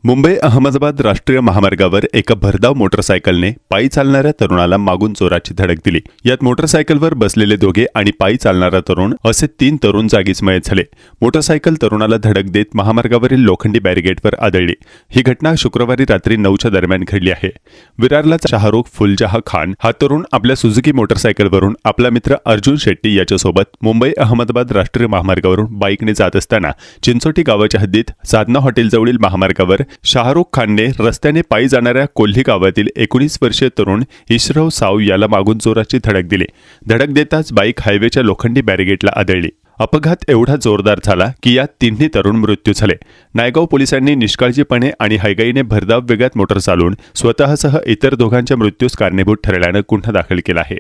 मुंबई अहमदाबाद राष्ट्रीय महामार्गावर एका भरधाव मोटरसायकलने पायी चालणाऱ्या तरुणाला मागून जोराची धडक दिली। यात मोटरसायकलवर बसलेले दोघे आणि पायी चालणारा तरुण असे 3 तरुण जागीच मयत झाले। मोटरसायकल तरुणाला धडक देत महामार्गावरील लोखंडी बॅरिगेटवर आदळली। ही घटना शुक्रवारी रात्री 9च्या दरम्यान घडली आहे। विरारला शाहरुख फुलजहा खान हा तरुण आपल्या सुझुकी मोटरसायकलवरून आपला मित्र अर्जुन शेट्टी याच्यासोबत मुंबई अहमदाबाद राष्ट्रीय महामार्गावरून बाईकने जात असताना चिंचोटी गावाच्या हद्दीत साधना हॉटेलजवळील महामार्गावर शाहरुख खानने रस्त्याने पायी जाणाऱ्या कोल्ही गावातील 19 वर्षीय तरुण इशरव साव याला मागून जोराची धडक दिली। धडक देताच बाईक हायवेच्या लोखंडी बॅरिगेटला आदळली। अपघात एवढा जोरदार झाला की यात तिन्ही तरुण मृत्यू झाले। नायगाव पोलिसांनी निष्काळजीपणे आणि हयगईने भरधाव वेगात मोटर चालवून स्वतःसह इतर दोघांच्या मृत्यूस कारणीभूत ठरल्याने गुन्हा दाखल केला आहे।